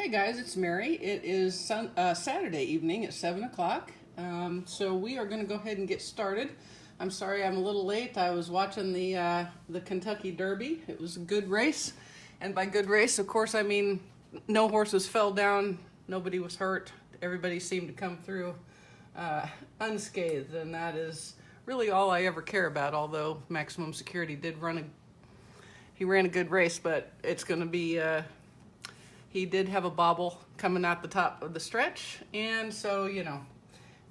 Hey guys, it's Mary. It is Saturday evening at 7 o'clock. So we are going to go ahead and get started. I'm sorry I'm a little late. I was watching the Kentucky Derby. It was a good race. And by good race, of course, I mean no horses fell down. Nobody was hurt. Everybody seemed to come through unscathed. And that is really all I ever care about, although Maximum Security he ran a good race, but it's going to be... He did have a bobble coming out the top of the stretch, and so, you know,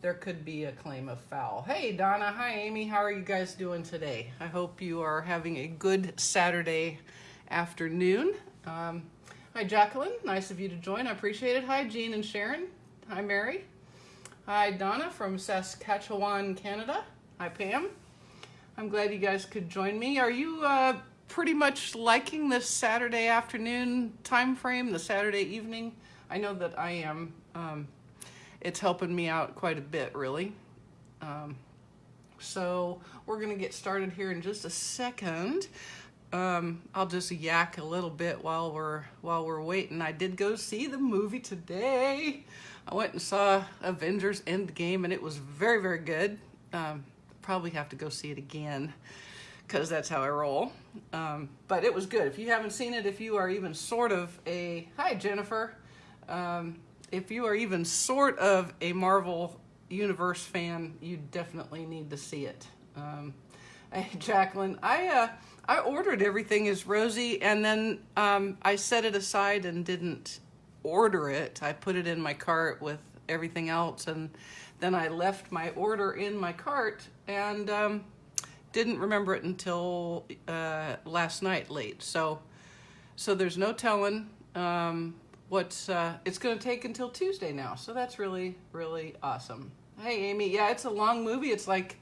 there could be a claim of foul. Hey, Donna. Hi, Amy. How are you guys doing today? I hope you are having a good Saturday afternoon. Hi, Jacqueline. Nice of you to join. I appreciate it. Hi, Jean and Sharon. Hi, Mary. Hi, Donna from Saskatchewan, Canada. Hi, Pam. I'm glad you guys could join me. Are you pretty much liking this Saturday afternoon time frame, the Saturday evening? I know that I am. It's helping me out quite a bit, really. So we're gonna get started here in just a second. I'll just yak a little bit while we're waiting. I did go see the movie today. I went and saw Avengers Endgame, and it was very, very good. Probably have to go see it again, because that's how I roll. But it was good. If you haven't seen it, if you are even sort of hi, Jennifer. If you are even sort of a Marvel Universe fan, you definitely need to see it. Hey, Jacqueline, I ordered everything as Rosie, and then I set it aside and didn't order it. I put it in my cart with everything else, and then I left my order in my cart, and didn't remember it until last night late. So there's no telling it's going to take until Tuesday now. So that's really, really awesome. Hey, Amy. Yeah, it's a long movie. It's like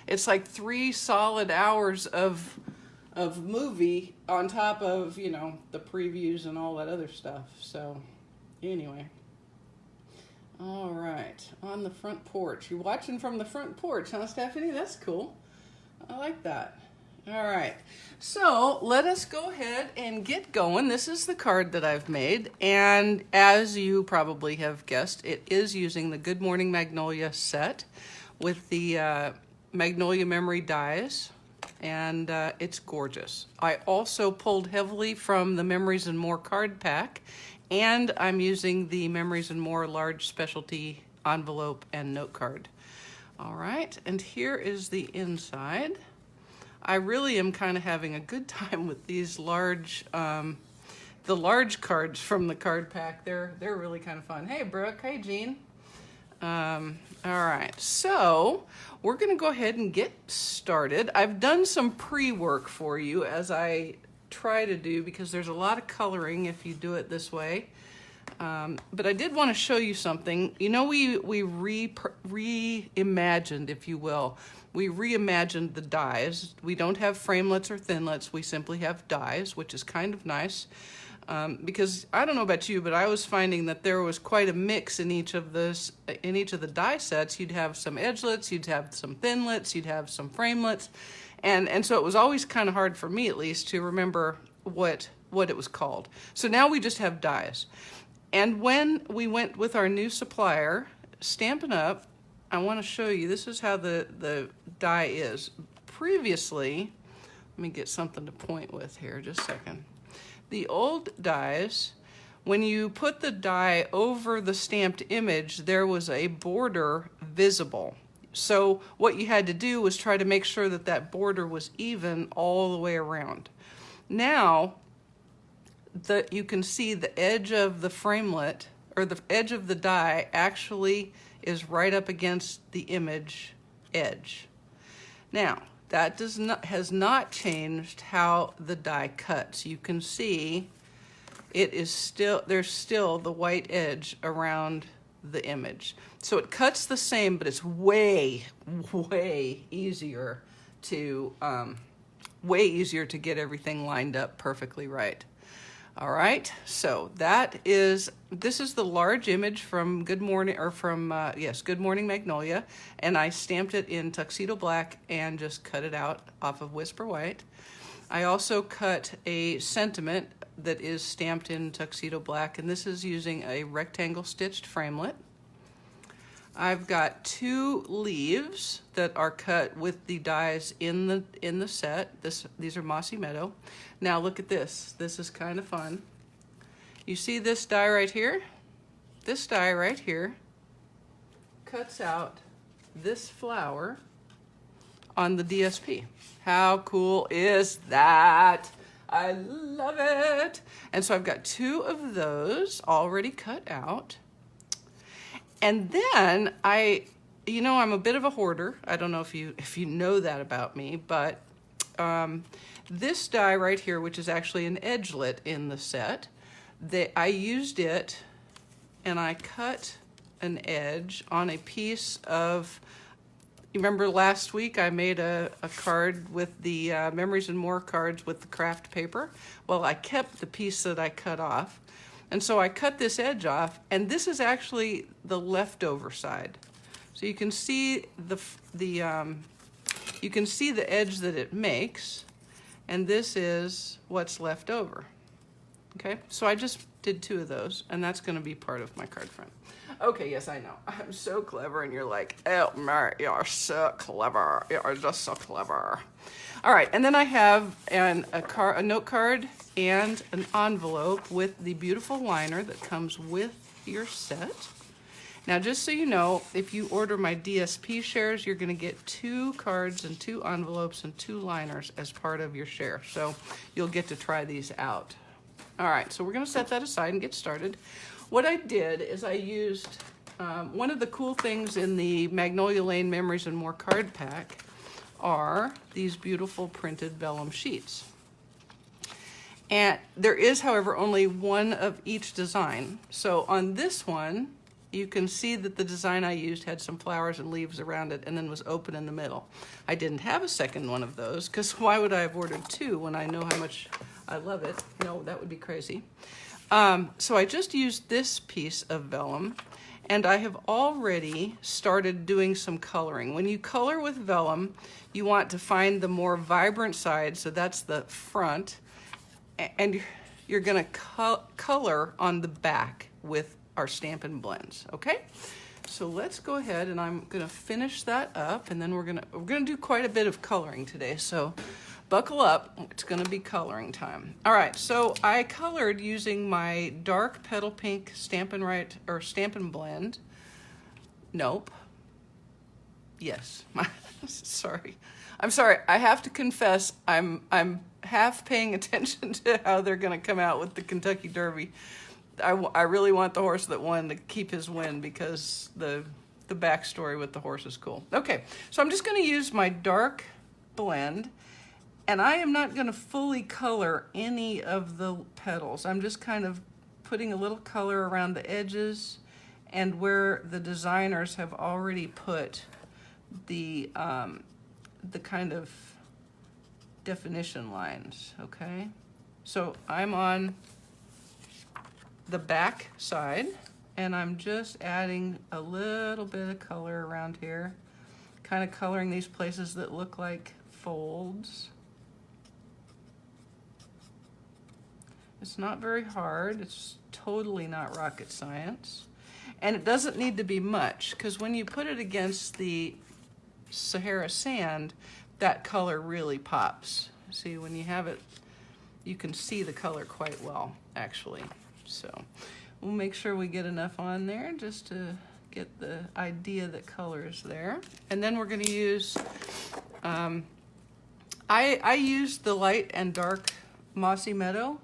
3 solid hours of movie on top of, you know, the previews and all that other stuff. So anyway. All right. On the front porch. You're watching from the front porch, huh, Stephanie? That's cool. I like that. All right. So let us go ahead and get going. This is the card that I've made. And as you probably have guessed, it is using the Good Morning Magnolia set with the Magnolia memory dies. And it's gorgeous. I also pulled heavily from the Memories and More card pack. And I'm using the Memories and More large specialty envelope and note card. All right, and here is the inside. I really am kind of having a good time with these large, the large cards from the card pack. They're really kind of fun. Hey, Brooke. Hey, Jean. All right, so we're going to go ahead and get started. I've done some pre-work for you, as I try to do, because there's a lot of coloring if you do it this way. But I did want to show you something. You know, we reimagined, if you will. We reimagined the dies. We don't have framelets or thinlets. We simply have dies, which is kind of nice. Because I don't know about you, but I was finding that there was quite a mix in each of the die sets. You'd have some edgelets, you'd have some thinlets, you'd have some framelets. And so it was always kind of hard for me, at least, to remember what it was called. So now we just have dies. And when we went with our new supplier, Stampin' Up, I want to show you, this is how the die is. Previously, let me get something to point with here, just a second. The old dies, when you put the die over the stamped image, there was a border visible. So what you had to do was try to make sure that that border was even all the way around. Now, you can see the edge of the framelit, or the edge of the die, actually is right up against the image edge. Now, that has not changed how the die cuts. You can see there's still the white edge around the image. So it cuts the same, but it's way, way easier to get everything lined up perfectly right. All right, so this is the large image from Good Morning Magnolia, and I stamped it in tuxedo black and just cut it out off of Whisper White. I also cut a sentiment that is stamped in tuxedo black, and this is using a rectangle stitched framelit. I've got 2 leaves that are cut with the dies in the set. These are Mossy Meadow. Now look at this. This is kind of fun. You see this die right here? This die right here cuts out this flower on the DSP. How cool is that? I love it. And so I've got 2 of those already cut out. And then I'm a bit of a hoarder. I don't know if you know that about me, but this die right here, which is actually an edgelet in the set, I used it and I cut an edge on a piece of, you remember last week I made a card with the Memories and More cards with the craft paper? Well, I kept the piece that I cut off. And so I cut this edge off, and this is actually the leftover side. So you can see the edge that it makes, and this is what's left over. Okay, so I just did 2 of those, and that's going to be part of my card front. Okay, yes, I know. I'm so clever, and you're like, oh, Mary, you're so clever. You're just so clever. All right, and then I have a note card and an envelope with the beautiful liner that comes with your set. Now, just so you know, if you order my DSP shares, you're going to get 2 cards and 2 envelopes and 2 liners as part of your share. So you'll get to try these out. All right, so we're going to set that aside and get started. What I did is I used one of the cool things in the Magnolia Lane Memories and More card pack are these beautiful printed vellum sheets. And there is, however, only 1 of each design. So on this one, you can see that the design I used had some flowers and leaves around it and then was open in the middle. I didn't have a second one of those because why would I have ordered 2 when I know how much I love it? No, that would be crazy. So I just used this piece of vellum, and I have already started doing some coloring. When you color with vellum, you want to find the more vibrant side, so that's the front, and you're gonna color on the back with our Stampin' Blends, okay? So let's go ahead, and I'm gonna finish that up, and then we're gonna do quite a bit of coloring today, so buckle up, it's gonna be coloring time. All right, so I colored using my dark Petal Pink Stampin' Blend. Nope. Yes, sorry. I'm sorry, I have to confess, I'm half paying attention to how they're gonna come out with the Kentucky Derby. I really want the horse that won to keep his win because the backstory with the horse is cool. Okay, so I'm just gonna use my dark blend, and I am not going to fully color any of the petals. I'm just kind of putting a little color around the edges and where the designers have already put the kind of definition lines, okay? So I'm on the back side, and I'm just adding a little bit of color around here, kind of coloring these places that look like folds. It's not very hard. It's totally not rocket science. And it doesn't need to be much, because when you put it against the Sahara sand, that color really pops. See, when you have it, you can see the color quite well, actually. So we'll make sure we get enough on there just to get the idea that color is there. And then we're going to use, I used the light and dark Mossy Meadow.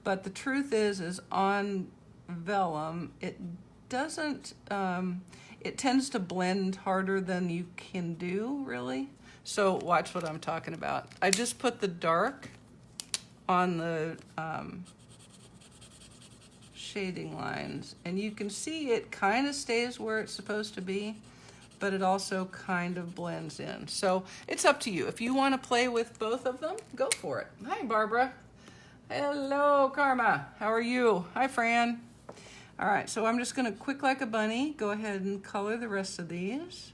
But the truth is on vellum, it doesn't, it tends to blend harder than you can do, really. So watch what I'm talking about. I just put the dark on the shading lines, and you can see it kind of stays where it's supposed to be, but it also kind of blends in. So it's up to you. If you want to play with both of them, go for it. Hi, Barbara. Hello, Karma. How are you? Hi, Fran. All right, so I'm just gonna, quick like a bunny, go ahead and color the rest of these.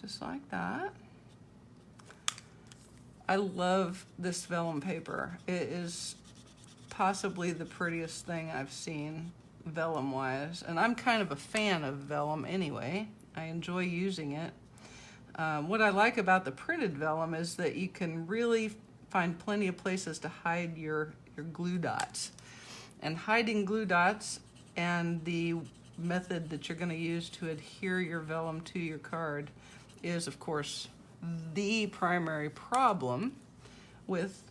Just like that. I love this vellum paper. It is possibly the prettiest thing I've seen vellum wise, and I'm kind of a fan of vellum anyway. I enjoy using it. What I like about the printed vellum is that you can really find plenty of places to hide your glue dots. And hiding glue dots and the method that you're going to use to adhere your vellum to your card is, of course, the primary problem with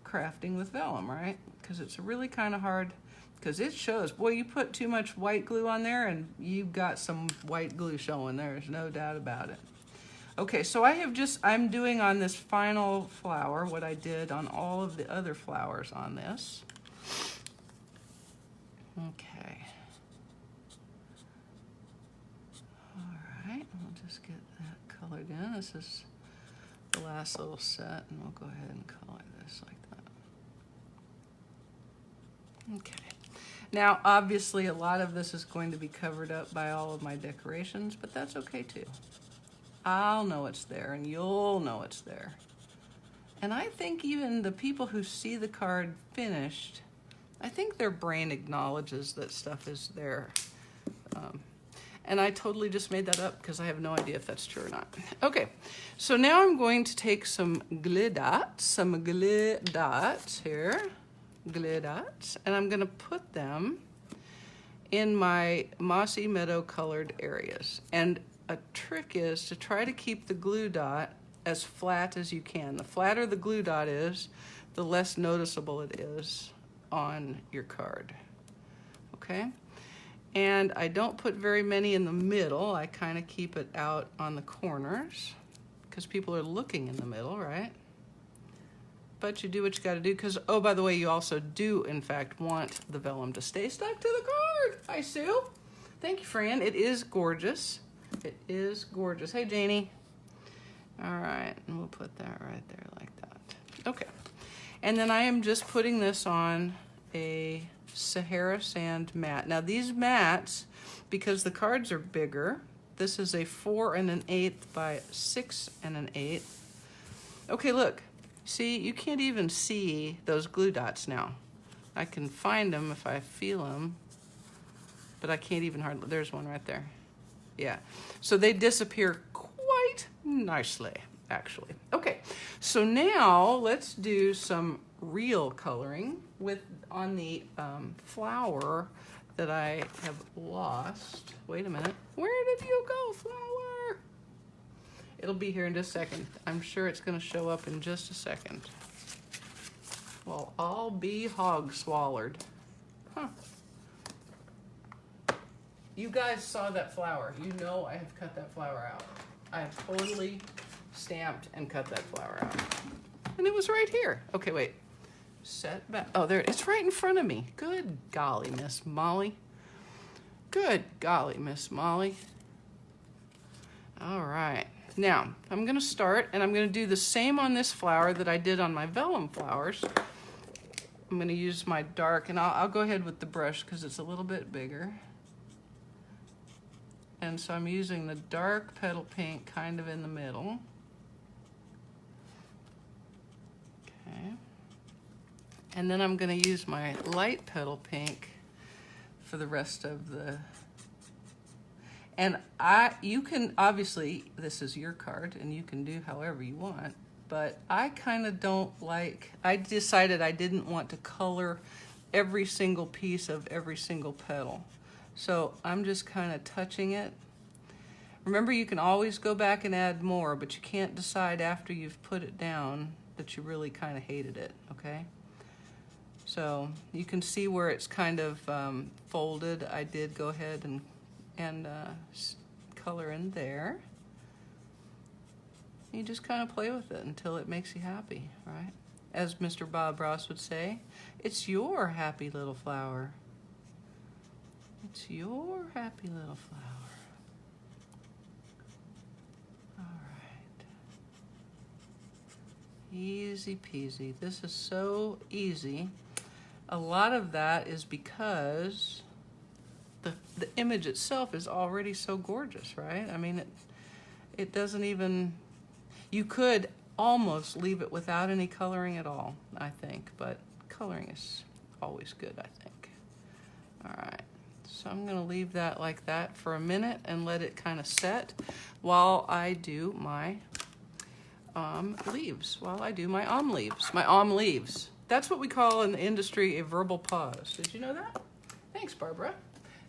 crafting with vellum, right? Because it's really kind of hard, because it shows. Boy, you put too much white glue on there and you've got some white glue showing. There's no doubt about it. Okay, so I'm doing on this final flower what I did on all of the other flowers on this. Okay. All right, we'll just get that colored in. This is the last little set, and we'll go ahead and color this like that. Okay. Now, obviously, a lot of this is going to be covered up by all of my decorations, but that's okay too. I'll know it's there, and you'll know it's there. And I think even the people who see the card finished, I think their brain acknowledges that stuff is there. And I totally just made that up because I have no idea if that's true or not. Okay, so now I'm going to take some glue dots here, glue dots, and I'm gonna put them in my mossy meadow colored areas. And a trick is to try to keep the glue dot as flat as you can. The flatter the glue dot is, the less noticeable it is on your card. Okay? And I don't put very many in the middle. I kind of keep it out on the corners because people are looking in the middle, right? But you do what you got to do because, oh, by the way, you also do, in fact, want the vellum to stay stuck to the card. Hi, Sue. Thank you, Fran. It is gorgeous. It is gorgeous. Hey, Janie. All right, and we'll put that right there like that. Okay, and then I am just putting this on a Sahara sand mat. Now these mats, because the cards are bigger, this is a 4 1/8 by 6 1/8. Okay, look. See, you can't even see those glue dots now. I can find them if I feel them, but I can't even hardly. There's one right there. Yeah, so they disappear quite nicely, actually. Okay, so now let's do some real coloring on the flower that I have lost. Wait a minute, where did you go, flower? It'll be here in just a second. I'm sure it's gonna show up in just a second. Well, I'll be hog swallowed. Huh. You guys saw that flower. You know I have cut that flower out. I have totally stamped and cut that flower out. And it was right here. Okay, wait. Set back. Oh, there. It's right in front of me. Good golly, Miss Molly. Good golly, Miss Molly. All right. Now, I'm going to start, and I'm going to do the same on this flower that I did on my vellum flowers. I'm going to use my dark, and I'll go ahead with the brush because it's a little bit bigger. And so I'm using the dark petal pink kind of in the middle. Okay. And then I'm going to use my light petal pink for the rest of the... And you can, obviously, this is your card, and you can do however you want, but I kind of don't like... I decided I didn't want to color every single piece of every single petal. So I'm just kind of touching it. Remember, you can always go back and add more, but you can't decide after you've put it down that you really kind of hated it, okay? So you can see where it's kind of folded. I did go ahead and color in there. You just kind of play with it until it makes you happy, right? As Mr. Bob Ross would say, it's your happy little flower. It's your happy little flower. All right. Easy peasy. This is so easy. A lot of that is because the image itself is already so gorgeous, right? I mean, it doesn't even... You could almost leave it without any coloring at all, I think, but coloring is always good, I think. All right, so I'm gonna leave that like that for a minute and let it kind of set while I do my leaves, my leaves. That's what we call in the industry a verbal pause. Did you know that? Thanks, Barbara.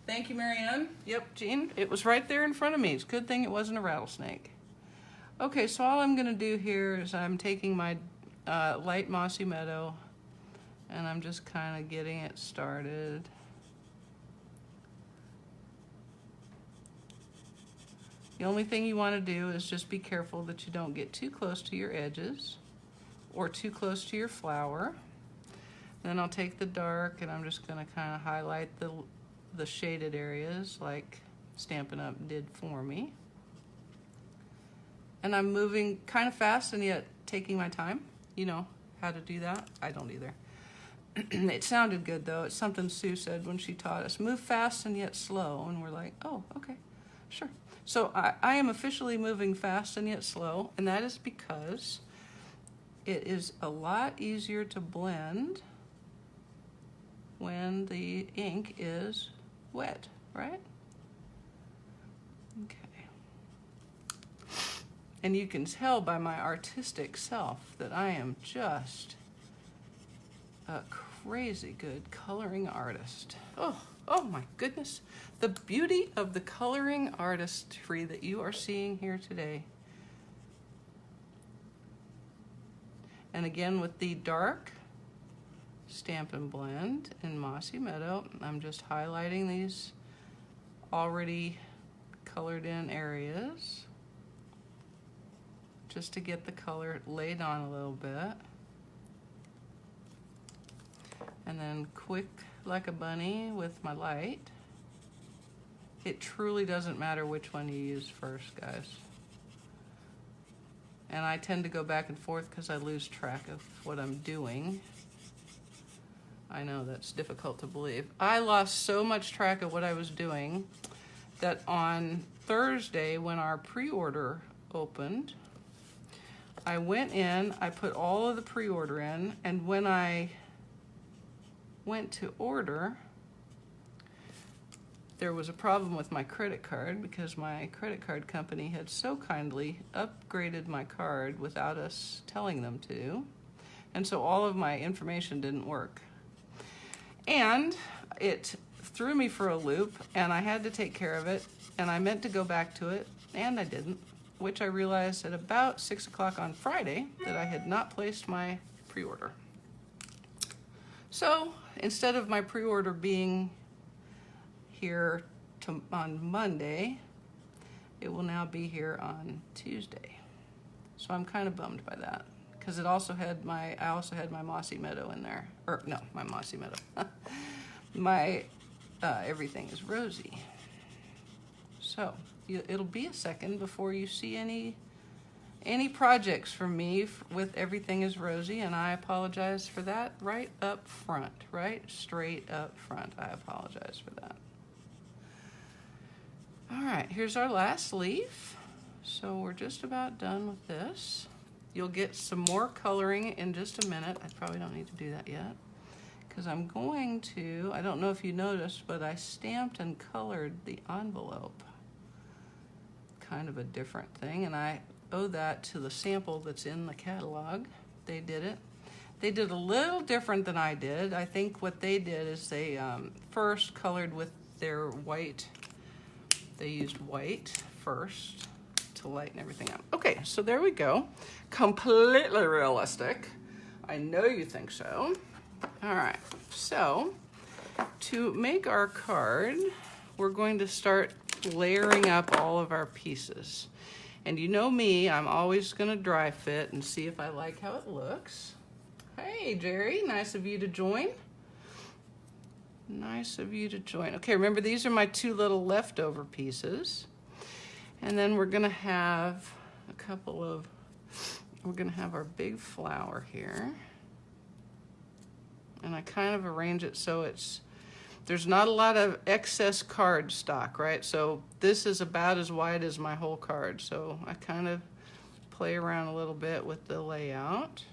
Thank you, Marianne. Yep, Jean, it was right there in front of me. It's a good thing it wasn't a rattlesnake. Okay, so all I'm gonna do here is I'm taking my light mossy meadow and I'm just kind of getting it started. The only thing you want to do is just be careful that you don't get too close to your edges or too close to your flower. Then I'll take the dark and I'm just going to kind of highlight the shaded areas like Stampin' Up! Did for me. And I'm moving kind of fast and yet taking my time. You know how to do that? I don't either. It sounded good though. It's something Sue said when she taught us. Move fast and yet slow. And we're like, oh, okay, sure. So I am officially moving fast and yet slow, and that is because it is a lot easier to blend when the ink is wet, right? Okay. And you can tell by my artistic self that I am just a crazy good coloring artist. Oh my goodness. The beauty of the coloring artistry that you are seeing here today. And again with the dark Stampin' Blend in Mossy Meadow, I'm just highlighting these already colored in areas just to get the color laid on a little bit. And then quick like a bunny with my light. It truly doesn't matter which one you use first, guys. And I tend to go back and forth because I lose track of what I'm doing. I know that's difficult to believe. I lost so much track of what I was doing that on Thursday when our pre-order opened, I went in, I put all of the pre-order in, and when I went to order, there was a problem with my credit card because my credit card company had so kindly upgraded my card without us telling them to. And so all of my information didn't work. And it threw me for a loop and I had to take care of it, and I meant to go back to it and I didn't, which I realized at about 6 o'clock on Friday that I had not placed my pre-order. So instead of my pre-order being here on Monday, it will now be here on Tuesday. So I'm kind of bummed by that because I also had my Mossy Meadow in there. Or no, my Mossy Meadow. My Everything is Rosy. So it'll be a second before you see any projects from me with Everything is Rosy, and I apologize for that right up front, right straight up front. I apologize for that. All right, here's our last leaf. So we're just about done with this. You'll get some more coloring in just a minute. I probably don't need to do that yet because I'm going to, I don't know if you noticed, but I stamped and colored the envelope. Kind of a different thing, and I owe that to the sample that's in the catalog. They did it. They did a little different than I did. I think what they did is they first colored with their white. They used white first to lighten everything up. Okay, so there we go. Completely realistic. I know you think so. All right, so to make our card, we're going to start layering up all of our pieces. And you know me, I'm always gonna dry fit and see if I like how it looks. Hey, Jerry, nice of you to join. Nice of you to join. Okay, remember these are my two little leftover pieces. And then we're gonna have we're gonna have our big flower here. And I kind of arrange it so there's not a lot of excess card stock, right? So this is about as wide as my whole card. So I kind of play around a little bit with the layout.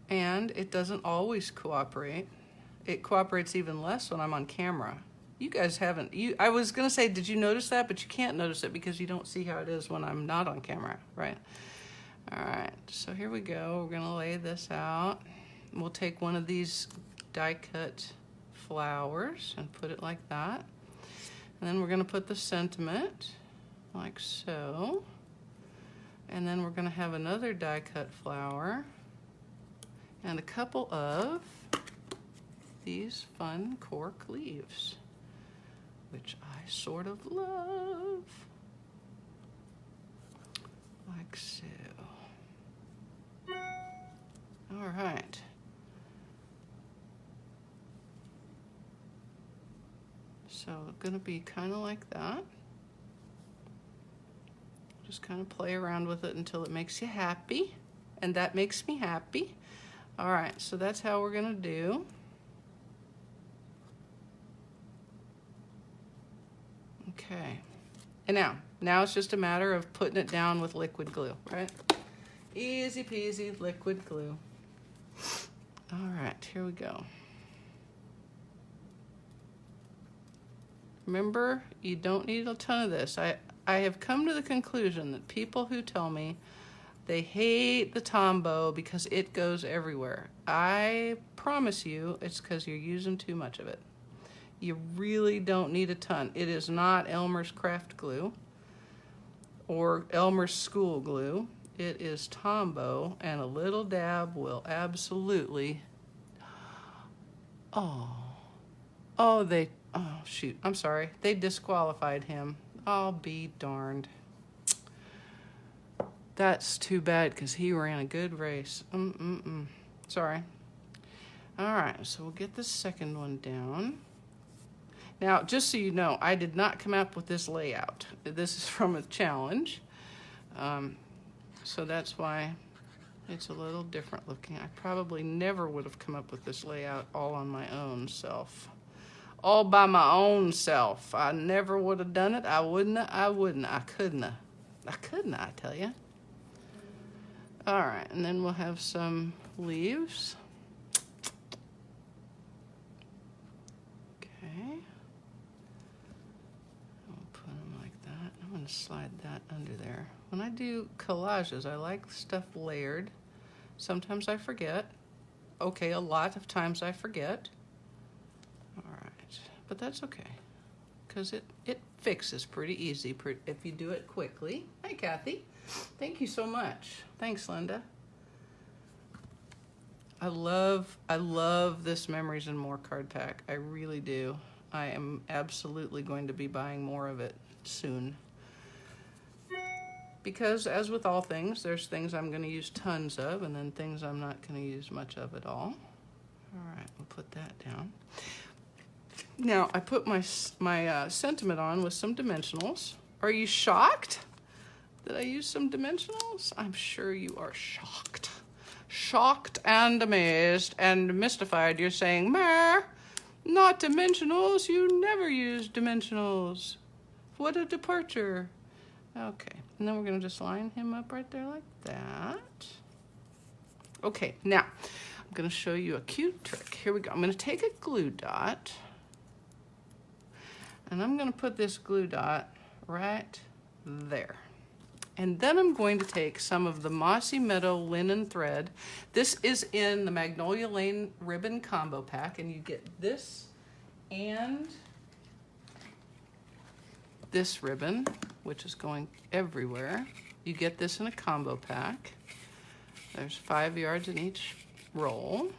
and it doesn't always cooperate. It cooperates even less when I'm on camera. You guys haven't, I was gonna say, did you notice that? But you can't notice it because you don't see how it is when I'm not on camera, right? All right, so here we go. We're gonna lay this out. We'll take one of these die cut flowers and put it like that. And then we're gonna put the sentiment like so. And then we're gonna have another die cut flower and a couple of these fun cork leaves, which I sort of love, like so. All right. So gonna be kind of like that. Just kind of play around with it until it makes you happy, and that makes me happy. All right, so that's how we're gonna do. Okay, and now it's just a matter of putting it down with liquid glue, right? Easy peasy liquid glue. All right, here we go. Remember, you don't need a ton of this. I have come to the conclusion that people who tell me they hate the Tombow because it goes everywhere, I promise you it's because you're using too much of it. You really don't need a ton. It is not Elmer's craft glue or Elmer's school glue. It is Tombow, and a little dab will absolutely, oh shoot, I'm sorry. They disqualified him. I'll be darned. That's too bad because he ran a good race. Sorry. All right, so we'll get the second one down. Now, just so you know, I did not come up with this layout. This is from a challenge. So that's why it's a little different looking. I probably never would have come up with this layout all on my own self. All by my own self. I never would have done it. I couldn't, I tell you. All right, and then we'll have some leaves. Okay. I'll put them like that. I'm gonna slide that under there. When I do collages, I like stuff layered. Sometimes I forget. Okay, a lot of times I forget. All right, but that's okay, because it fixes pretty easy if you do it quickly. Hi, Kathy. Thank you so much. Thanks, Linda. I love this Memories and More card pack. I really do. I am absolutely going to be buying more of it soon. Because as with all things, there's things I'm going to use tons of, and then things I'm not going to use much of at all. All right, we'll put that down. Now, I put my sentiment on with some dimensionals. Are you shocked that I used some dimensionals? I'm sure you are shocked. Shocked and amazed and mystified. You're saying, "Meh, not dimensionals. You never use dimensionals. What a departure." Okay, and then we're gonna just line him up right there like that. Okay, now I'm gonna show you a cute trick. Here we go. I'm gonna take a glue dot, and I'm gonna put this glue dot right there. And then I'm going to take some of the Mossy Meadow linen thread. This is in the Magnolia Lane ribbon combo pack, and you get this and this ribbon, which is going everywhere. You get this in a combo pack. There's 5 yards in each roll.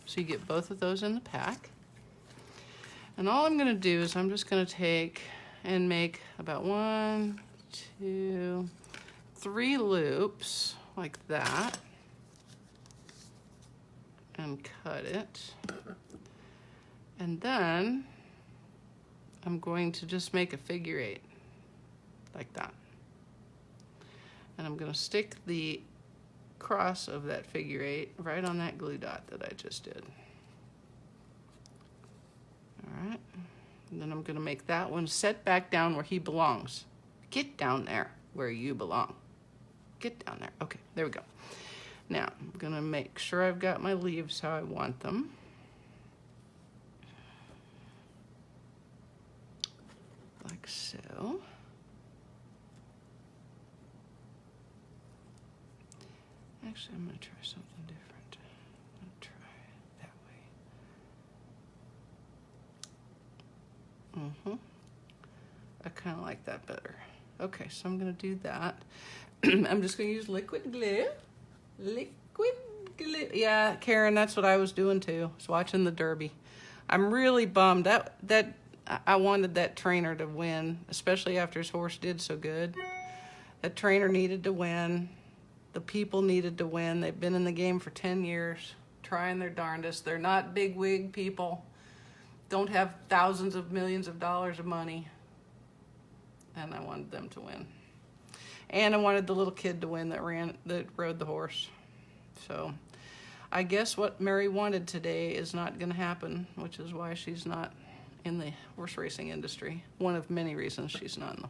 So you get both of those in the pack. And all I'm gonna do is I'm just gonna take and make about 1, 2, 3 loops like that and cut it. And then I'm going to just make a figure 8 like that. And I'm going to stick the cross of that figure 8 right on that glue dot that I just did. All right. And then I'm going to make that one set back down where he belongs. Get down there where you belong. Get down there. Okay, there we go. Now, I'm gonna make sure I've got my leaves how I want them. Like so. Actually, I'm gonna try something different. I'm gonna try it that way. I kind of like that better. Okay, so I'm gonna do that. I'm just gonna use liquid glue. Liquid glue. Yeah, Karen, that's what I was doing too. I was watching the Derby. I'm really bummed that I wanted that trainer to win, especially after his horse did so good. That trainer needed to win. The people needed to win. They've been in the game for 10 years, trying their darndest. They're not big wig people. Don't have thousands of millions of dollars of money. And I wanted them to win. And I wanted the little kid to win that rode the horse. So I guess what Mary wanted today is not going to happen, which is why she's not in the horse racing industry. One of many reasons she's not in the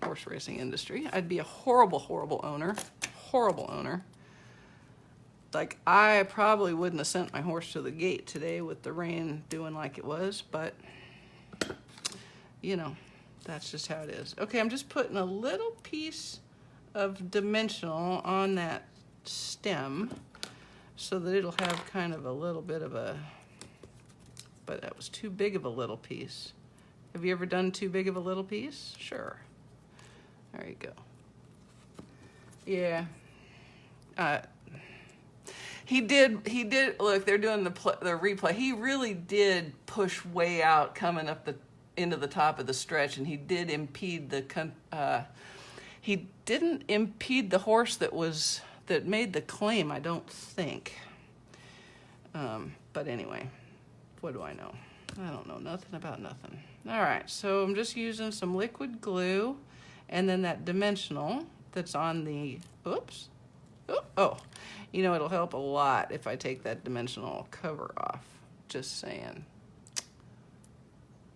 horse racing industry. I'd be a horrible, horrible owner. Horrible owner. Like, I probably wouldn't have sent my horse to the gate today with the rain doing like it was, but, you know, that's just how it is. Okay, I'm just putting a little piece of dimensional on that stem so that it'll have kind of a little bit of a, but that was too big of a little piece. Have you ever done too big of a little piece? Sure. There you go. Yeah. He did, look, they're doing the replay. He really did push way out coming up into the top of the stretch, and he did impede he didn't impede the horse that made the claim, I don't think. But anyway, what do I know? I don't know nothing about nothing. All right, so I'm just using some liquid glue and then that dimensional that's on the, oops. Oh, you know, it'll help a lot if I take that dimensional cover off. Just saying.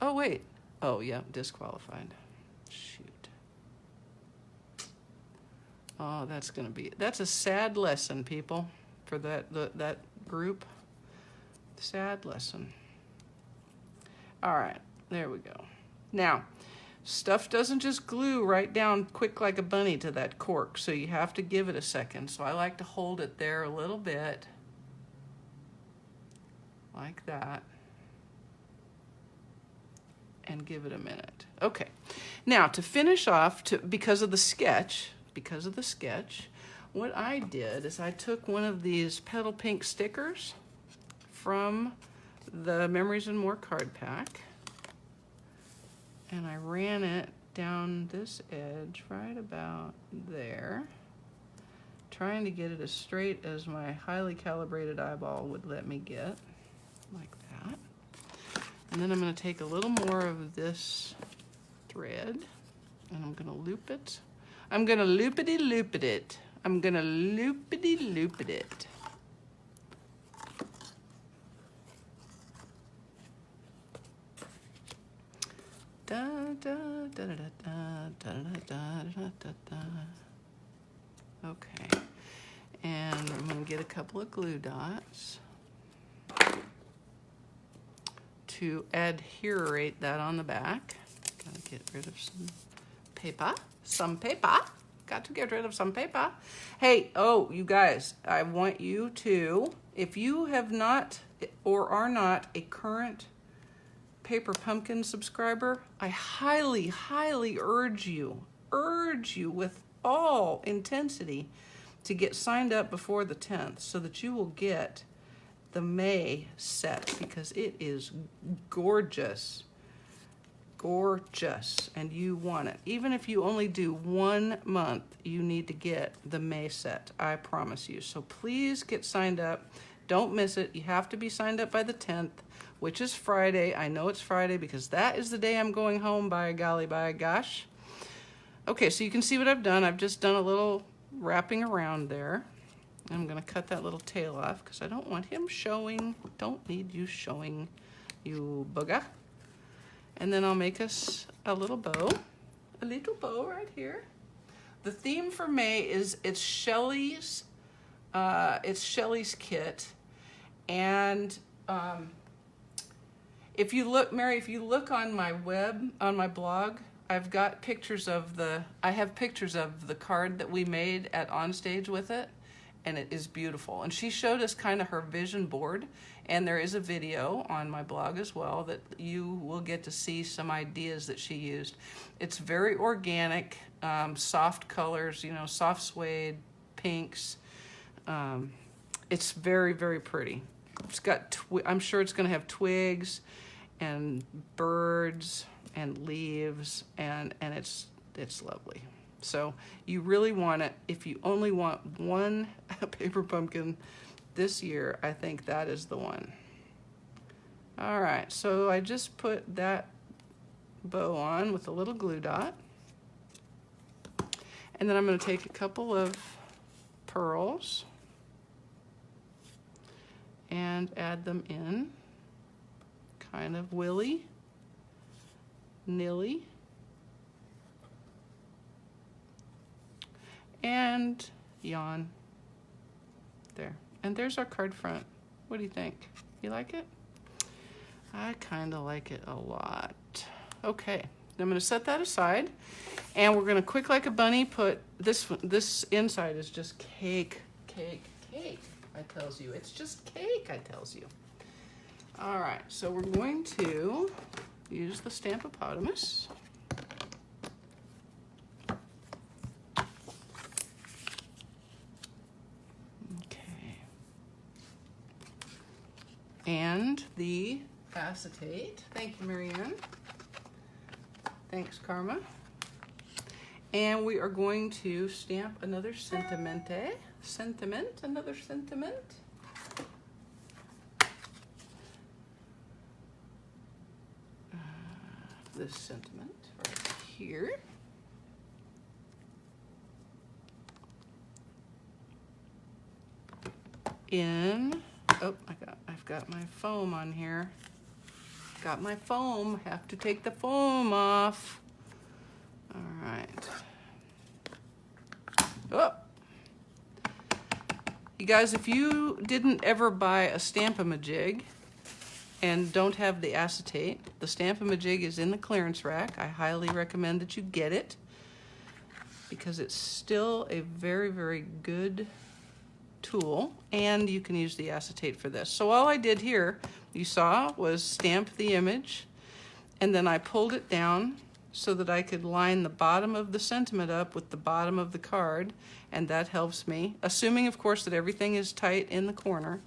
Oh, wait. Oh, yeah, disqualified. Shoot. Oh, that's a sad lesson, people, for that group. Sad lesson. All right, there we go. Now, stuff doesn't just glue right down quick like a bunny to that cork, so you have to give it a second. So I like to hold it there a little bit, like that, and give it a minute. Okay, now to finish off, because of the sketch, what I did is I took one of these Petal Pink stickers from the Memories and More card pack, and I ran it down this edge right about there, trying to get it as straight as my highly calibrated eyeball would let me get, like that. And then I'm going to take a little more of this thread, and I'm going to loop it. I'm going to loopity-loop it. I'm going to loopity-loop it. Da, da, da, da, da, da, da, da, da, da. Okay, and I'm going to get a couple of glue dots to adherate that on the back. Got to get rid of some paper. Got to get rid of some paper. Hey, oh, you guys, I want you to, if you have not or are not a current Paper Pumpkin subscriber, I highly, highly urge you with all intensity to get signed up before the 10th so that you will get the May set, because it is gorgeous. Gorgeous, and you want it. Even if you only do 1 month, you need to get the May set, I promise you. So please get signed up. Don't miss it. You have to be signed up by the 10th, which is Friday. I know it's Friday because that is the day I'm going home, by golly, by gosh. Okay, so you can see what I've done. I've just done a little wrapping around there. I'm going to cut that little tail off because I don't want him showing. Don't need you showing, you bugger. And then I'll make us a little bow right here. The theme for May is, it's Shelley's It's Shelly's kit. And if you look, Mary, if you look on my blog, I've got pictures of I have pictures of the card that we made at Onstage with it, and it is beautiful. And she showed us kind of her vision board, and there is a video on my blog as well that you will get to see some ideas that she used. It's very organic, soft colors, you know, soft suede, pinks. It's very, very pretty. It's got, I'm sure it's going to have twigs and birds and leaves, and it's lovely. So you really want it. If you only want one paper pumpkin this year, I think that is the one. All right, so I just put that bow on with a little glue dot, and then I'm going to take a couple of pearls and add them in, kind of willy nilly, and yawn. There. And there's our card front. What do you think? You like it? I kind of like it a lot. Okay, I'm going to set that aside, and we're going to, quick like a bunny, put this inside is just cake, cake, cake, I tells you. It's just cake, I tells you. All right, so we're going to use the Stamp-O-Potamus. Okay. And the acetate. Thank you, Marianne. Thanks, Karma. And we are going to stamp another sentimente. Another sentiment. This sentiment right here. I've got my foam on here. Got my foam, have to take the foam off. All right. Oh. You guys, if you didn't ever buy a Stamp-A-Majig and don't have the acetate, the Stamp-A-Majig is in the clearance rack. I highly recommend that you get it because it's still a very, very good tool, and you can use the acetate for this. So all I did here, you saw, was stamp the image, and then I pulled it down so that I could line the bottom of the sentiment up with the bottom of the card, and that helps me. Assuming, of course, that everything is tight in the corner,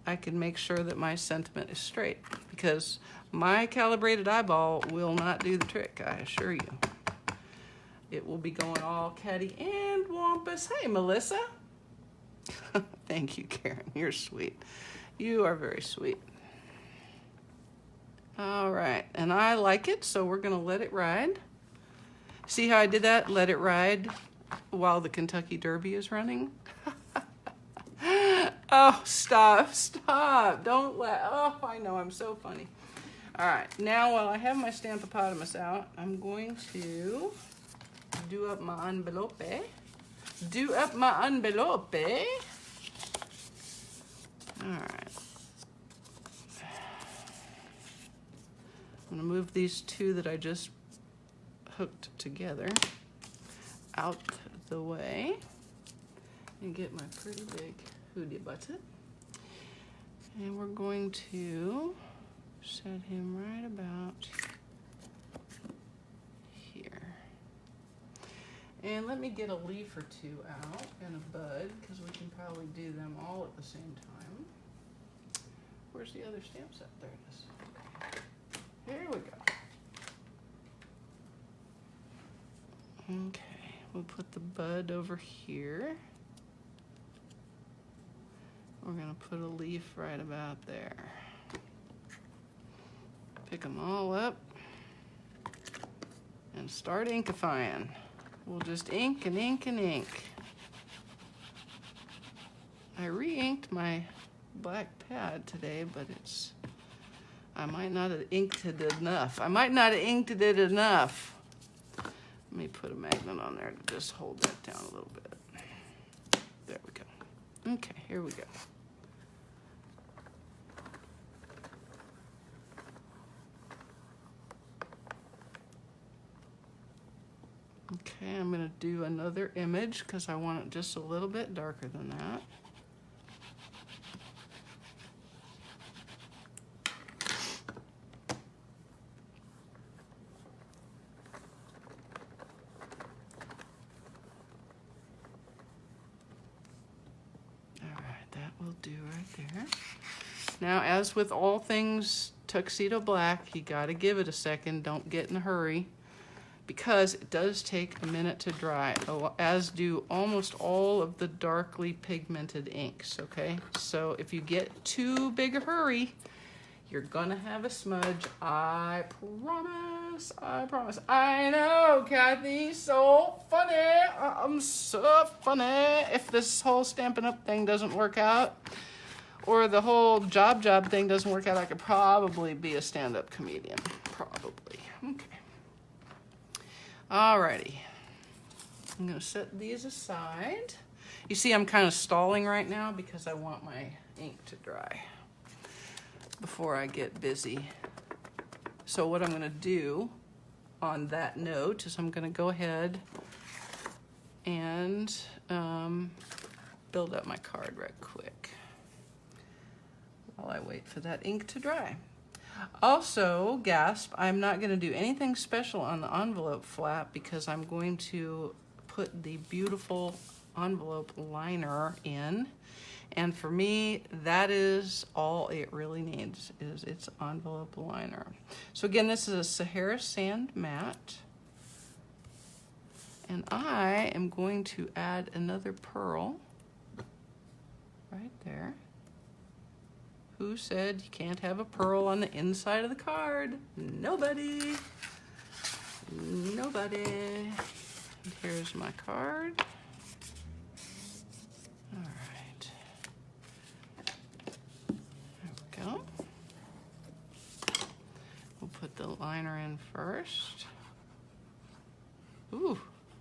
I can make sure that my sentiment is straight, because my calibrated eyeball will not do the trick, I assure you. It will be going all catty and wampus. Hey, Melissa. Thank you, Karen. You're sweet. You are very sweet. All right, and I like it, so we're going to let it ride. See how I did that? Let it ride while the Kentucky Derby is running. Oh, stop. Don't laugh. Oh, I know, I'm so funny. All right, now while I have my Stamp-O-Potamus out, I'm going to do up my envelope. All right. I'm going to move these two that I just hooked together out the way and get my pretty big hoodie button. And we're going to set him right about here. And let me get a leaf or two out and a bud, because we can probably do them all at the same time. Where's the other stamp set? There it is. Okay. Here we go. Okay, we'll put the bud over here. We're gonna put a leaf right about there. Pick them all up and start inkifying. We'll just ink and ink and ink. I re-inked my black pad today, but I might not have inked it enough. Let me put a magnet on there to just hold that down a little bit. There we go. Okay, here we go. Okay, I'm going to do another image because I want it just a little bit darker than that. Will do right there. Now, as with all things tuxedo black, you got to give it a second. Don't get in a hurry because it does take a minute to dry, as do almost all of the darkly pigmented inks, okay? So if you get too big a hurry, you're gonna have a smudge. I promise, I promise. I know, Kathy, so funny. I'm so funny. If this whole Stampin' Up thing doesn't work out, or the whole job thing doesn't work out, I could probably be a stand-up comedian. Probably. Okay. Alrighty. I'm gonna set these aside. You see, I'm kind of stalling right now because I want my ink to dry before I get busy. So what I'm going to do on that note is I'm going to go ahead and build up my card right quick while I wait for that ink to dry. Also, gasp, I'm not going to do anything special on the envelope flap because I'm going to put the beautiful envelope liner in. And for me, that is all it really needs, is its envelope liner. So again, this is a Sahara Sand Matte. And I am going to add another pearl right there. Who said you can't have a pearl on the inside of the card? Nobody. Nobody. And here's my card. We'll put the liner in first. Ooh,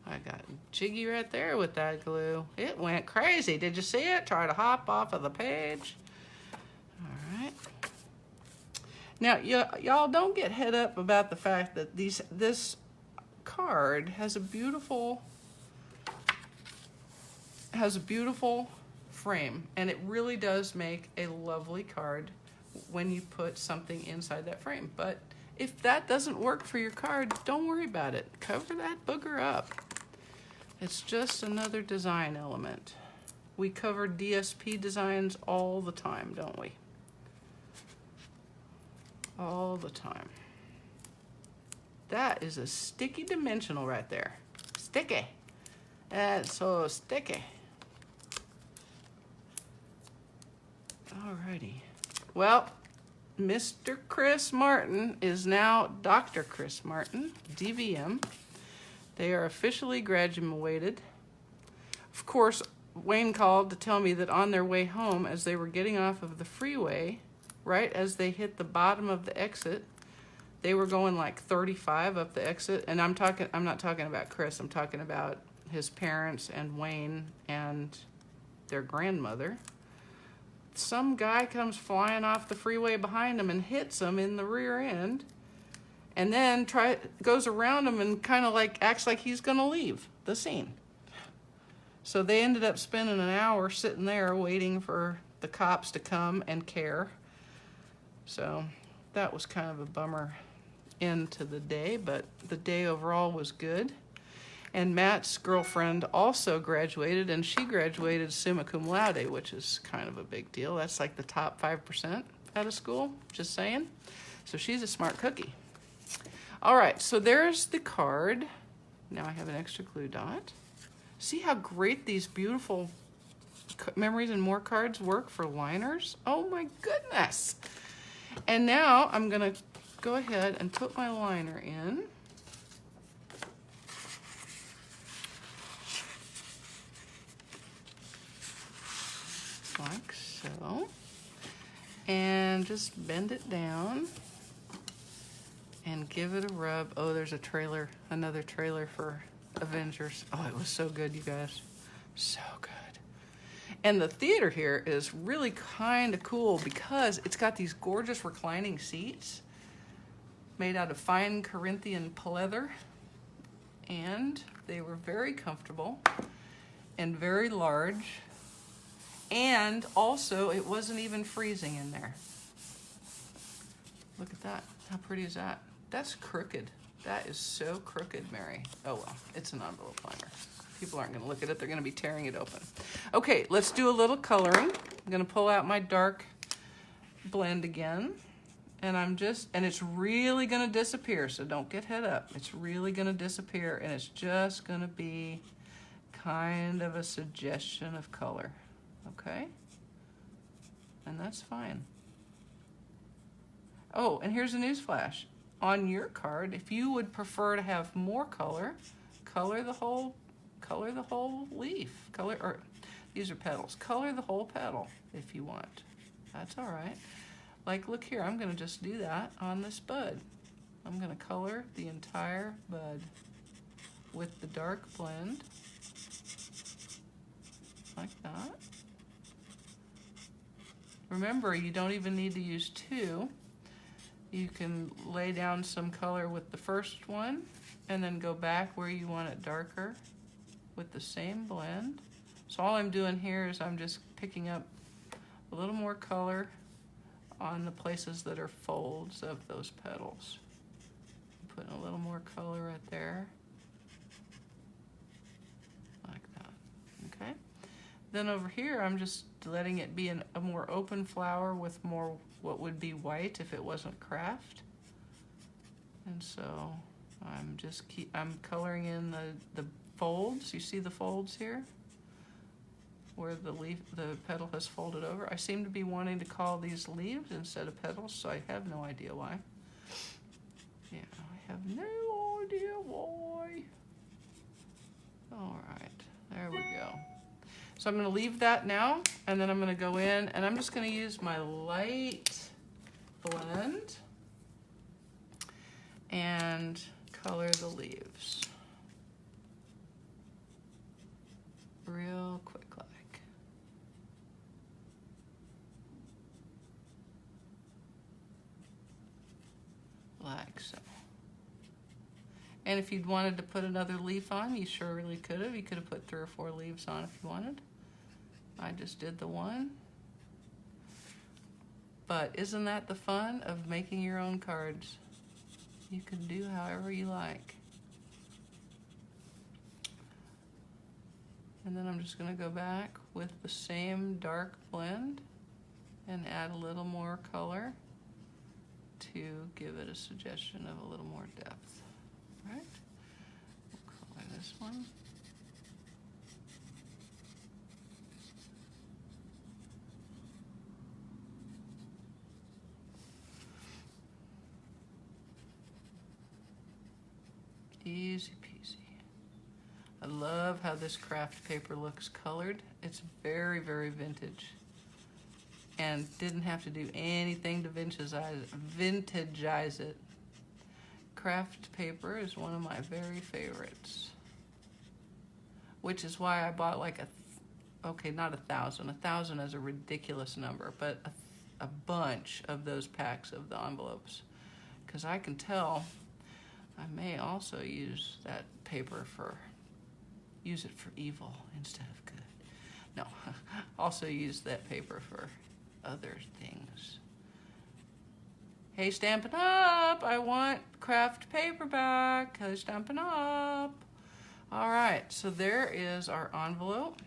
I got jiggy right there with that glue. It went crazy. Did you see it? Try to hop off of the page. All right. Now, y'all don't get head up about the fact that this card has a beautiful frame, and it really does make a lovely card when you put something inside that frame. But if that doesn't work for your card, don't worry about it. Cover that booger up. It's just another design element. We cover DSP designs all the time, don't we? All the time. That is a sticky dimensional right there. Sticky. That's so sticky. Alrighty. Well, Mr. Chris Martin is now Dr. Chris Martin, DVM. They are officially graduated. Of course, Wayne called to tell me that on their way home, as they were getting off of the freeway, right as they hit the bottom of the exit, they were going like 35 up the exit. And I'm not talking about Chris, I'm talking about his parents and Wayne and their grandmother. Some guy comes flying off the freeway behind them and hits them in the rear end, and then goes around them and kind of like acts like he's gonna leave the scene. So they ended up spending an hour sitting there waiting for the cops to come and care. So that was kind of a bummer end to the day, but the day overall was good. And Matt's girlfriend also graduated, and she graduated summa cum laude, which is kind of a big deal. That's like the top 5% out of school, just saying. So she's a smart cookie. All right, so there's the card. Now I have an extra glue dot. See how great these beautiful Memories and More cards work for liners? Oh my goodness. And now I'm gonna go ahead and put my liner in. Like so, and just bend it down and give it a rub. Oh, there's a trailer, another trailer for Avengers. Oh, it was so good, you guys, so good. And the theater here is really kind of cool because it's got these gorgeous reclining seats made out of fine Corinthian pleather. And they were very comfortable and very large. And also, it wasn't even freezing in there. Look at that. How pretty is that? That's crooked. That is so crooked, Mary. Oh well, it's an envelope liner. People aren't gonna look at it, they're gonna be tearing it open. Okay, let's do a little coloring. I'm gonna pull out my dark blend again. And and it's really gonna disappear, so don't get head up. It's really gonna disappear, and it's just gonna be kind of a suggestion of color, okay? And that's fine. Oh, and here's a news flash. On your card, if you would prefer to have more color, color the whole leaf. These are petals. Color the whole petal if you want. That's all right. Like, look here, I'm gonna just do that on this bud. I'm gonna color the entire bud with the dark blend, like that. Remember, you don't even need to use two. You can lay down some color with the first one and then go back where you want it darker with the same blend. So all I'm doing here is I'm just picking up a little more color on the places that are folds of those petals. Putting a little more color right there, like that, okay? Then over here, I'm just letting it be a more open flower with more what would be white if it wasn't craft. And so I'm coloring in the folds. You see the folds here? Where the petal has folded over. I seem to be wanting to call these leaves instead of petals, so I have no idea why. Yeah, I have no idea why. All right, there we go. So I'm gonna leave that now, and then I'm gonna go in, and I'm just gonna use my light blend and color the leaves. Real quick like so. And if you'd wanted to put another leaf on, you sure really could have. You could have put 3 or 4 leaves on if you wanted. I just did the one. But isn't that the fun of making your own cards? You can do however you like. And then I'm just gonna go back with the same dark blend and add a little more color to give it a suggestion of a little more depth, right? We'll color this one. Easy peasy. I love how this craft paper looks colored. It's very, very vintage. And didn't have to do anything to vintagize it. Craft paper is one of my very favorites. Which is why I bought like okay, not 1,000. 1,000 is a ridiculous number, but a bunch of those packs of the envelopes. Because I can tell I may also use that paper use it for evil instead of good. No, also use that paper for other things. Hey, Stampin' Up! I want craft paper back. Hey, Stampin' Up! All right, so there is our envelope.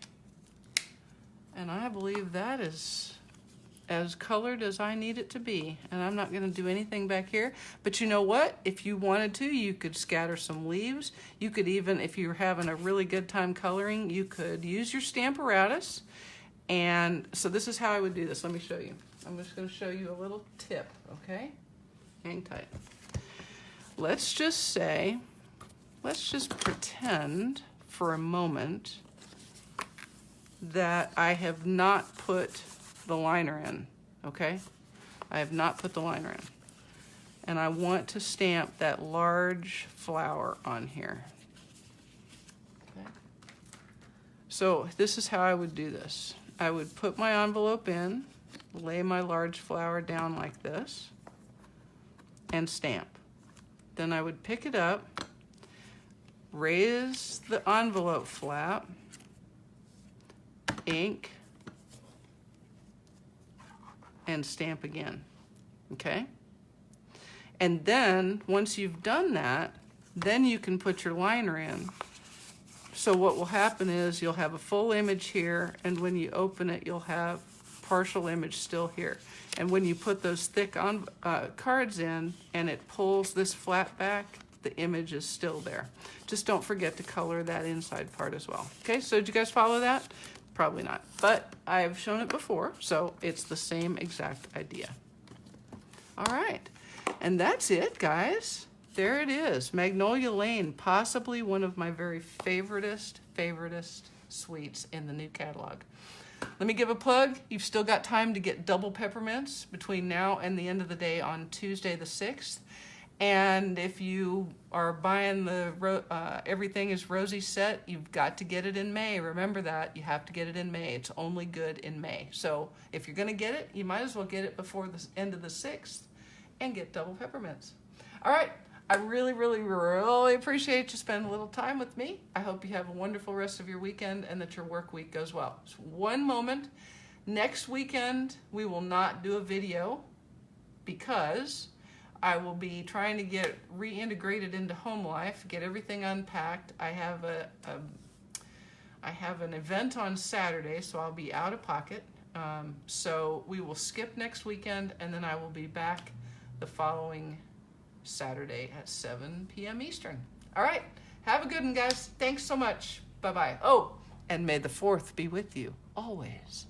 And I believe that is as colored as I need it to be. And I'm not gonna do anything back here. But you know what? If you wanted to, you could scatter some leaves. You could even, if you're having a really good time coloring, you could use your Stamp-N-Lingers. And so this is how I would do this. Let me show you. I'm just gonna show you a little tip, okay? Hang tight. Let's just pretend for a moment that I have not put the liner in, okay? I have not put the liner in. And I want to stamp that large flower on here. Okay. So this is how I would do this. I would put my envelope in, lay my large flower down like this, and stamp. Then I would pick it up, raise the envelope flap, ink, and stamp again, okay? And then, once you've done that, then you can put your liner in. So what will happen is you'll have a full image here, and when you open it, you'll have partial image still here. And when you put those thick cards in and it pulls this flat back, the image is still there. Just don't forget to color that inside part as well. Okay, so did you guys follow that? Probably not, but I've shown it before, so it's the same exact idea. All right, and that's it, guys. There it is, Magnolia Lane, possibly one of my very favoritist sweets in the new catalog. Let me give a plug. You've still got time to get double peppermints between now and the end of the day on Tuesday the 6th. And if you are buying the Everything is Rosy set, you've got to get it in May. Remember that. You have to get it in May. It's only good in May. So if you're going to get it, you might as well get it before the end of the 6th and get double peppermints. All right. I really, really, really appreciate you spending a little time with me. I hope you have a wonderful rest of your weekend and that your work week goes well. Just one moment. Next weekend, we will not do a video because I will be trying to get reintegrated into home life, get everything unpacked. I have an event on Saturday, so I'll be out of pocket. So we will skip next weekend, and then I will be back the following Saturday at 7 p.m. Eastern. All right, have a good one, guys. Thanks so much. Bye-bye. Oh, and may the 4th be with you always.